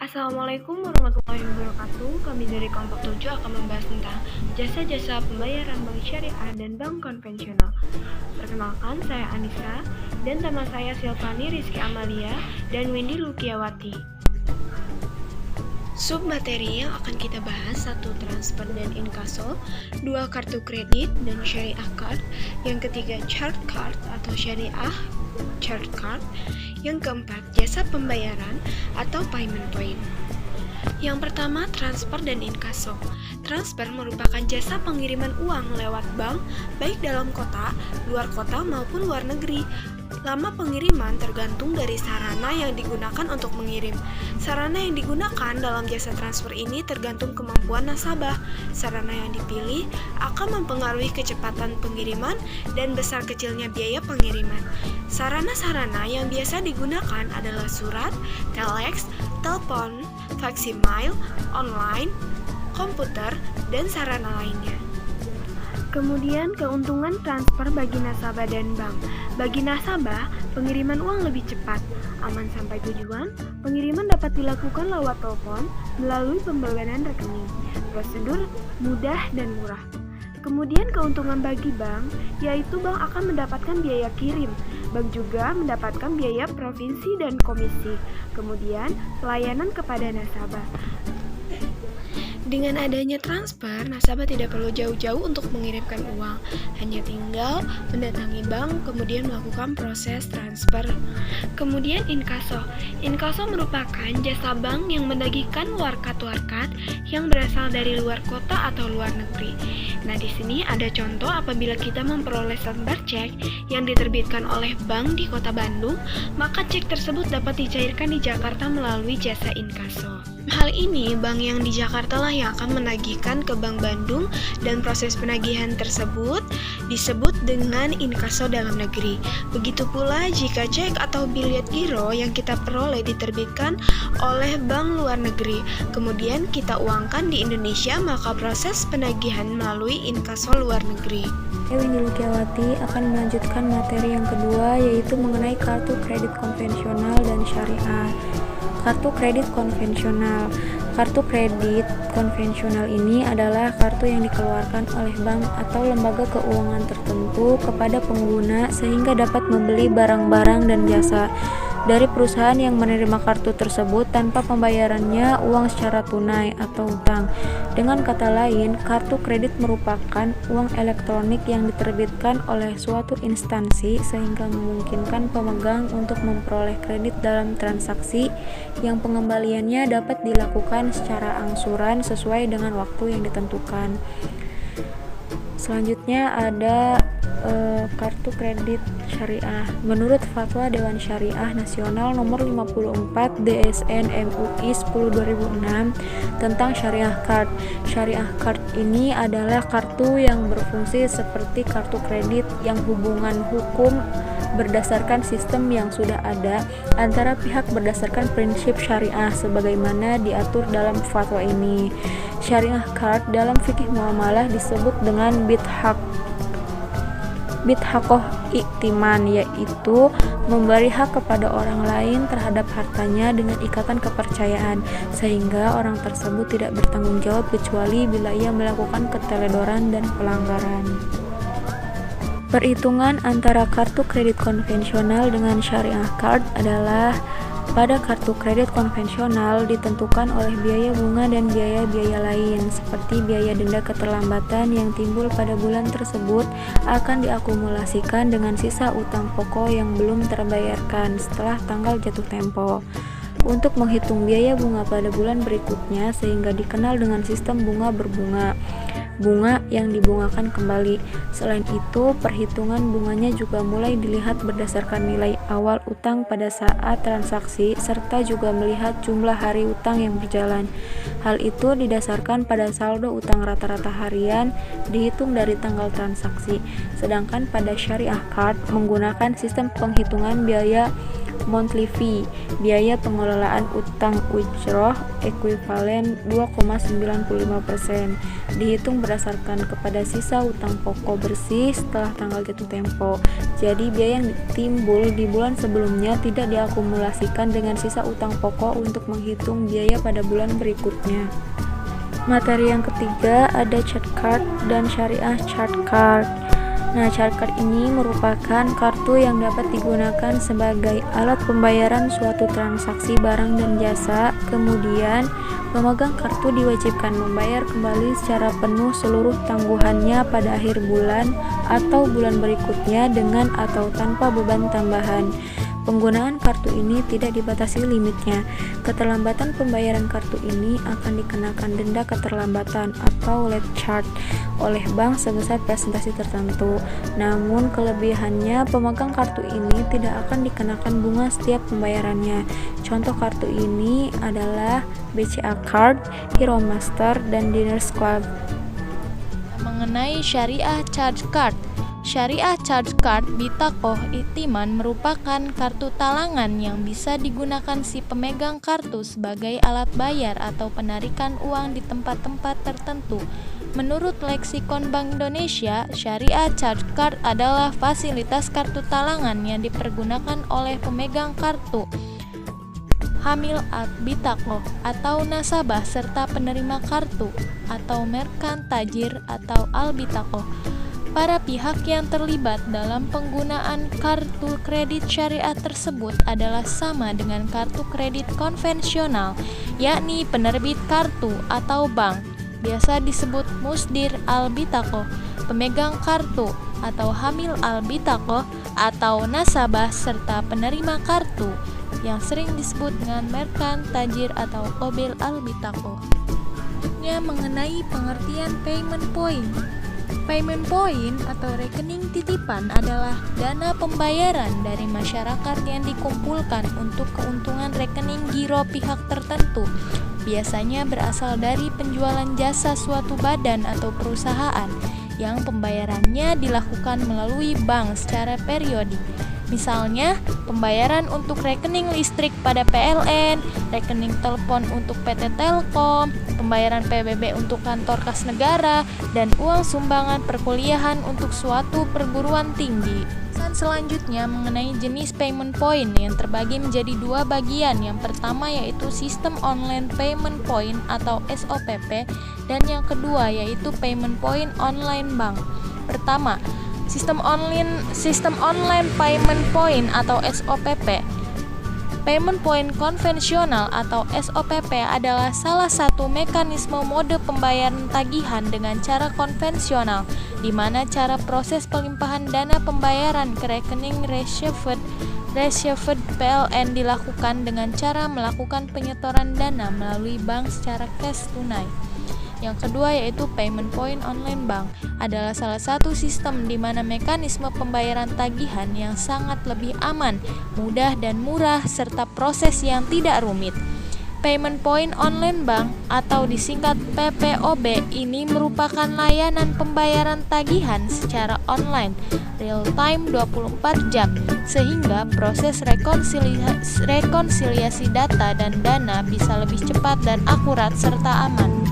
Assalamualaikum warahmatullahi wabarakatuh. Kami dari kelompok 7 akan membahas tentang jasa-jasa pembayaran bank syariah dan bank konvensional. Perkenalkan, saya Anissa dan teman saya Silvani Rizky Amalia dan Wendy Lukiawati. Sub materi yang akan kita bahas: 1. Transfer dan inkaso, 2. Kartu kredit dan syariah card, yang ketiga chart card atau syariah chart card, yang keempat jasa pembayaran atau payment point. Yang pertama, transfer dan inkaso. Transfer merupakan jasa pengiriman uang lewat bank, baik dalam kota, luar kota maupun luar negeri. Lama pengiriman tergantung dari sarana yang digunakan untuk mengirim. Sarana yang digunakan dalam jasa transfer ini tergantung kemampuan nasabah. Sarana yang dipilih akan mempengaruhi kecepatan pengiriman dan besar kecilnya biaya pengiriman. Sarana-sarana yang biasa digunakan adalah surat, telex, telepon, faksimil, online, komputer, dan sarana lainnya. Kemudian keuntungan transfer bagi nasabah dan bank. Bagi nasabah, pengiriman uang lebih cepat, aman sampai tujuan. Pengiriman dapat dilakukan lewat telepon melalui pembayaran rekening. Prosedur mudah dan murah. Kemudian keuntungan bagi bank, yaitu bank akan mendapatkan biaya kirim. Bank juga mendapatkan biaya provinsi dan komisi. Kemudian pelayanan kepada nasabah. Dengan adanya transfer, nasabah tidak perlu jauh-jauh untuk mengirimkan uang, hanya tinggal mendatangi bank kemudian melakukan proses transfer. Kemudian inkaso. Inkaso merupakan jasa bank yang menagihkan warkat-warkat yang berasal dari luar kota atau luar negeri. Nah, di sini ada contoh apabila kita memperoleh lembar cek yang diterbitkan oleh bank di Kota Bandung, maka cek tersebut dapat dicairkan di Jakarta melalui jasa inkaso. Hal ini, bank yang di Jakarta lah yang akan menagihkan ke Bank Bandung dan proses penagihan tersebut disebut dengan inkaso dalam negeri. Begitu pula jika cek atau biliet giro yang kita peroleh diterbitkan oleh bank luar negeri, kemudian kita uangkan di Indonesia, maka proses penagihan melalui inkaso luar negeri. Wendy Lukiawati akan melanjutkan materi yang kedua, yaitu mengenai kartu kredit konvensional dan syariah. Kartu kredit konvensional. Kartu kredit konvensional ini adalah kartu yang dikeluarkan oleh bank atau lembaga keuangan tertentu kepada pengguna sehingga dapat membeli barang-barang dan jasa dari perusahaan yang menerima kartu tersebut tanpa pembayarannya uang secara tunai atau utang. Dengan kata lain, kartu kredit merupakan uang elektronik yang diterbitkan oleh suatu instansi sehingga memungkinkan pemegang untuk memperoleh kredit dalam transaksi yang pengembaliannya dapat dilakukan secara angsuran sesuai dengan waktu yang ditentukan. Selanjutnya ada kartu kredit syariah. Menurut Fatwa Dewan Syariah Nasional nomor 54 DSN MUI 10/2006 tentang syariah card. Syariah card ini adalah kartu yang berfungsi seperti kartu kredit yang hubungan hukum berdasarkan sistem yang sudah ada antara pihak berdasarkan prinsip syariah sebagaimana diatur dalam fatwa ini. Syariah card dalam fikih muamalah disebut dengan bidhakoh iktiman, yaitu memberi hak kepada orang lain terhadap hartanya dengan ikatan kepercayaan sehingga orang tersebut tidak bertanggung jawab kecuali bila ia melakukan keteledoran dan pelanggaran. Perhitungan antara kartu kredit konvensional dengan syariah card adalah: pada kartu kredit konvensional ditentukan oleh biaya bunga dan biaya-biaya lain seperti biaya denda keterlambatan yang timbul pada bulan tersebut akan diakumulasikan dengan sisa utang pokok yang belum terbayarkan setelah tanggal jatuh tempo untuk menghitung biaya bunga pada bulan berikutnya sehingga dikenal dengan sistem bunga berbunga. Bunga yang dibungakan kembali. Selain itu, perhitungan bunganya juga mulai dilihat berdasarkan nilai awal utang pada saat transaksi serta juga melihat jumlah hari utang yang berjalan. Hal itu didasarkan pada saldo utang rata-rata harian dihitung dari tanggal transaksi. Sedangkan pada syariah card menggunakan sistem penghitungan biaya monthly fee, biaya pengelolaan utang ujroh ekuivalen 2,95%, dihitung berdasarkan kepada sisa utang pokok bersih setelah tanggal jatuh tempo. Jadi biaya yang timbul di bulan sebelumnya tidak diakumulasikan dengan sisa utang pokok untuk menghitung biaya pada bulan berikutnya. Materi yang ketiga ada chart card dan syariah chart card. Nah, chart card ini merupakan kartu yang dapat digunakan sebagai alat pembayaran suatu transaksi barang dan jasa. Kemudian, pemegang kartu diwajibkan membayar kembali secara penuh seluruh tangguhannya pada akhir bulan atau bulan berikutnya dengan atau tanpa beban tambahan. Penggunaan kartu ini tidak dibatasi limitnya. Keterlambatan pembayaran kartu ini akan dikenakan denda keterlambatan atau late charge oleh bank sebesar presentasi tertentu. Namun kelebihannya, pemegang kartu ini tidak akan dikenakan bunga setiap pembayarannya. Contoh kartu ini adalah BCA Card, Hero Master, dan Diners Club. Mengenai syariah charge card, Syariah Charge Card Bitakoh Iktiman merupakan kartu talangan yang bisa digunakan si pemegang kartu sebagai alat bayar atau penarikan uang di tempat-tempat tertentu. Menurut leksikon Bank Indonesia, Syariah Charge Card adalah fasilitas kartu talangan yang dipergunakan oleh pemegang kartu, hamil al-bitakoh atau nasabah serta penerima kartu atau merkan tajir atau al-bitakoh. Para pihak yang terlibat dalam penggunaan kartu kredit syariah tersebut adalah sama dengan kartu kredit konvensional, yakni penerbit kartu atau bank, biasa disebut musdir al-bitakoh, pemegang kartu atau hamil al-bitakoh atau nasabah serta penerima kartu, yang sering disebut dengan merkan tajir atau qabil al-bitakoh. Selanjutnya mengenai pengertian payment point. Payment point atau rekening titipan adalah dana pembayaran dari masyarakat yang dikumpulkan untuk keuntungan rekening giro pihak tertentu. Biasanya berasal dari penjualan jasa suatu badan atau perusahaan yang pembayarannya dilakukan melalui bank secara periodik. Misalnya, pembayaran untuk rekening listrik pada PLN, rekening telepon untuk PT Telkom, pembayaran PBB untuk kantor kas negara, dan uang sumbangan perkuliahan untuk suatu perguruan tinggi. Selanjutnya mengenai jenis payment point yang terbagi menjadi dua bagian. Yang pertama yaitu sistem online payment point atau SOPP, dan yang kedua yaitu payment point online bank. Pertama, Sistem online payment point atau SOPP. Payment point konvensional atau SOPP adalah salah satu mekanisme mode pembayaran tagihan dengan cara konvensional, di mana cara proses pelimpahan dana pembayaran ke rekening received PLN dilakukan dengan cara melakukan penyetoran dana melalui bank secara cash tunai. Yang kedua yaitu payment point online bank adalah salah satu sistem di mana mekanisme pembayaran tagihan yang sangat lebih aman, mudah dan murah serta proses yang tidak rumit. Payment point online bank atau disingkat PPOB ini merupakan layanan pembayaran tagihan secara online, real time 24 jam, sehingga proses rekonsiliasi data dan dana bisa lebih cepat dan akurat serta aman.